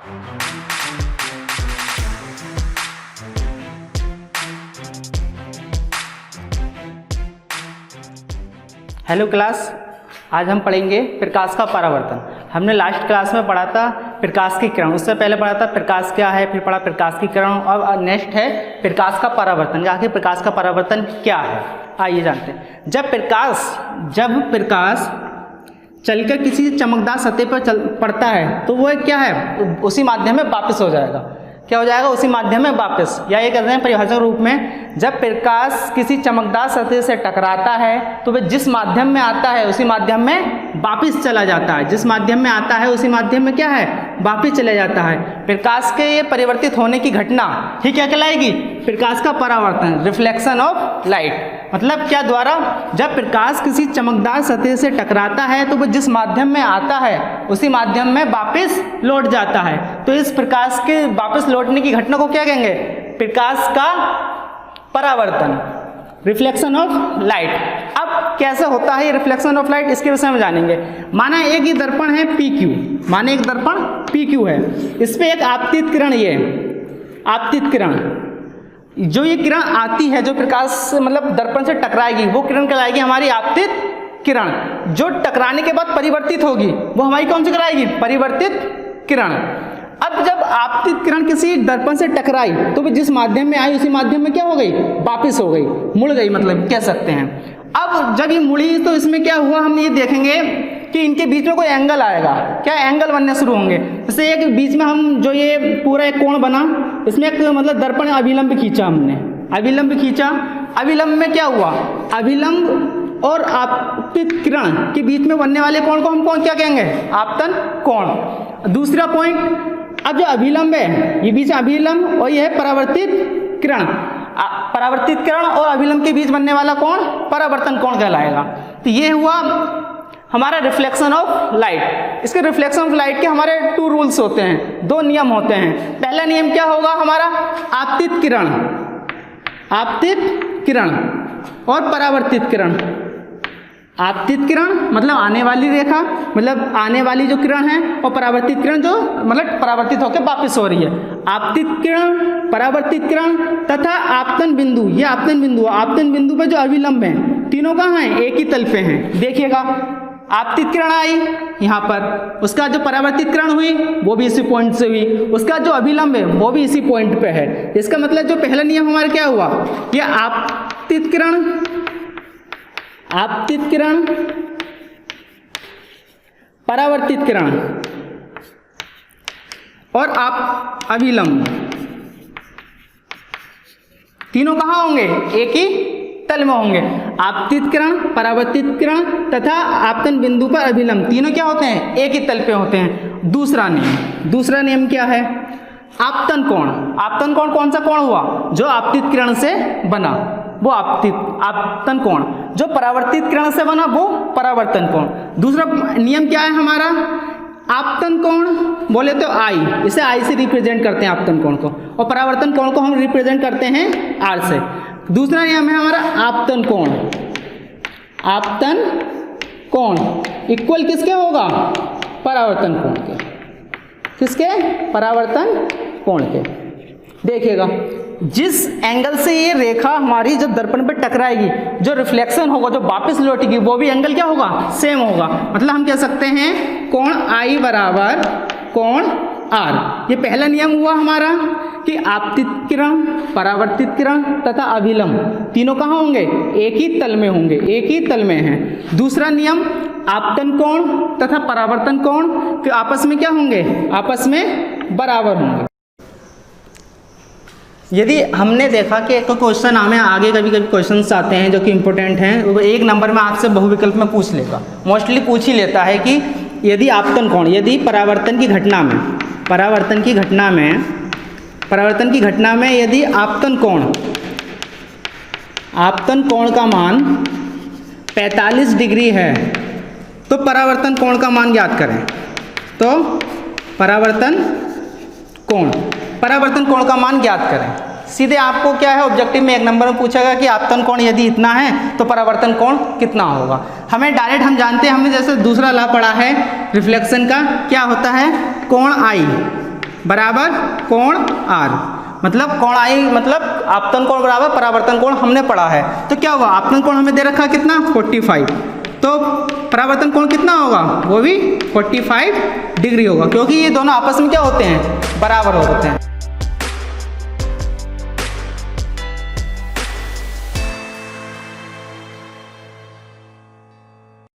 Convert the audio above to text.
Hello class, आज हम पढ़ेंगे प्रकाश का परावर्तन। हमने लास्ट क्लास में पढ़ा था प्रकाश की किरण, उससे पहले पढ़ा था प्रकाश क्या है, फिर पढ़ा प्रकाश की किरण, और नेक्स्ट है प्रकाश का परावर्तन। आखिर प्रकाश का परावर्तन क्या है, आइए जानते हैं। जब प्रकाश चलकर किसी चमकदार सतह पर पड़ता है तो वह क्या है, उसी माध्यम में वापस हो जाएगा। क्या हो जाएगा? उसी माध्यम में वापस। या ये कहते हैं परिभाषा रूप में, जब प्रकाश किसी चमकदार सतह से टकराता है तो वह जिस माध्यम में आता है उसी माध्यम में वापस चला जाता है। जिस माध्यम में आता है उसी माध्यम में क्या है, वापस चला जाता है। प्रकाश के ये परिवर्तित होने की घटना ही क्या कहलाएगी? प्रकाश का परावर्तन, रिफ्लेक्शन ऑफ लाइट। मतलब क्या द्वारा? जब प्रकाश किसी चमकदार सतह से टकराता है तो वह जिस माध्यम में आता है उसी माध्यम में वापस लौट जाता है। तो इस प्रकाश के वापस लौटने की घटना को क्या कहेंगे? प्रकाश का परावर्तन, रिफ्लेक्शन ऑफ लाइट। अब कैसे होता है ये रिफ्लेक्शन ऑफ लाइट, इसके विषय में जानेंगे। माना एक ही दर्पण है PQ, माना एक दर्पण PQ है, इस पे एक आपतित किरण, ये आपतित किरण, जो ये किरण आती है, जो प्रकाश से मतलब दर्पण से टकराएगी, वो किरण कहलाएगी हमारी आपतित किरण। जो टकराने के बाद परिवर्तित होगी वो हमारी कौन सी कहलाएगी? परिवर्तित किरण। अब जब आपतित किरण किसी दर्पण से टकराई तो वो जिस माध्यम में आई उसी माध्यम में क्या हो गई? वापिस हो गई, मुड़ गई, मतलब कह सकते हैं। अब जब ये मुड़ी तो इसमें क्या हुआ, हम ये देखेंगे कि इनके बीच में कोई एंगल आएगा। क्या एंगल बनने शुरू होंगे? जैसे एक बीच में हम जो ये पूरा एक कोण बना, इसमें एक मतलब दर्पण अभिलंब खींचा हमने, अभिलंब खींचा। अभिलंब में क्या हुआ? अभिलंब और आपतित किरण के बीच में बनने वाले कोण को हम कौन क्या कहेंगे? आपतन कोण। दूसरा पॉइंट, अब जो अभिलंब है, ये बीच अभिलंब और ये है परावर्तित किरण। परावर्तित किरण और अभिलंब के बीच बनने वाला कोण परावर्तन कोण कहलाएगा। तो ये हुआ हमारा रिफ्लेक्शन ऑफ लाइट। इसके रिफ्लेक्शन ऑफ लाइट के हमारे 2 रूल्स होते हैं, 2 नियम होते हैं। पहला नियम क्या होगा हमारा? आपतित किरण, आपतित किरण और परावर्तित किरण। आपतित किरण मतलब आने वाली रेखा, मतलब आने वाली जो किरण है, और परावर्तित किरण जो मतलब परावर्तित होकर वापस हो रही है। आपतित किरण, परावर्तित किरण तथा आपतन बिंदु, ये आपतन बिंदु, आपतन बिंदु पे जो अभिलंब है, तीनों कहाँ हैं? एक ही तल पे हैं। देखिएगा, आपतित किरण आई यहाँ पर, उसका जो परावर्तित किरण हुई वो भी इसी पॉइंट से हुई, उसका जो अभिलंब है वो भी इसी पॉइंट पे है। इसका मतलब जो पहला नियम हमारा क्या हुआ? ये आपतित किरण, आपतित किरण, परावर्तित किरण और आप अभिलंब, तीनों कहाँ होंगे? एक ही तल में होंगे। आपतित किरण, परावर्तित किरण तथा आपतन बिंदु पर अभिलंब, तीनों क्या होते हैं? एक ही तल पे होते हैं। दूसरा नियम क्या है? आपतन कोण। आपतन कोण कौन सा कोण हुआ? जो आपतित किरण से बना वो आपतन कोण, जो परावर्तित किरण से बना वो परावर्तन कोण। दूसरा नियम क्या है हमारा? आपतन कोण बोले तो आई, इसे आई से रिप्रेजेंट करते हैं आपतन कोण को, और परावर्तन कोण को हम रिप्रेजेंट करते हैं आर से। दूसरा नियम है हमारा आपतन कोण। आपतन कोण इक्वल किसके होगा? परावर्तन कोण के। किसके? परावर्तन कोण के। देखिएगा, जिस एंगल से ये रेखा हमारी जब दर्पण पर टकराएगी, जो रिफ्लेक्शन होगा, जो वापस लौटेगी, वो भी एंगल क्या होगा? सेम होगा। मतलब हम कह सकते हैं कोण I बराबर कोण R। ये पहला नियम हुआ हमारा कि आपतित किरण, परावर्तित किरण तथा अभिलंब तीनों कहाँ होंगे? एक ही तल में होंगे, एक ही तल में हैं। दूसरा नियम, आपतन कोण तथा परावर्तन कोण के आपस में क्या होंगे? आपस में बराबर होंगे। यदि हमने देखा कि एक क्वेश्चन हमें आगे कभी कभी क्वेश्चंस आते हैं जो कि इंपॉर्टेंट हैं, वो 1 नंबर में आपसे बहुविकल्प में पूछ लेगा, मोस्टली पूछ ही लेता है कि यदि आपतन कोण, यदि परावर्तन की घटना में यदि आपतन कोण का मान 45 डिग्री है तो परावर्तन कोण का मान ज्ञात करें। तो परावर्तन कोण का मान ज्ञात करें। सीधे आपको क्या है, ऑब्जेक्टिव में 1 नंबर में पूछेगा कि आपतन कोण यदि इतना है तो परावर्तन कोण कितना होगा। हमें डायरेक्ट हम जानते हैं, हमने जैसे दूसरा लॉ पढ़ा है रिफ्लेक्शन का, क्या होता है? कोण I बराबर कोण R, मतलब कोण I मतलब आपतन कोण बराबर परावर्तन कोण हमने पढ़ा है। तो क्या होगा, आपतन कोण हमें दे रखा है कितना 45, तो परावर्तन कोण कितना होगा, वो भी 45 डिग्री होगा, क्योंकि ये दोनों आपस में क्या होते हैं, बराबर होते हैं।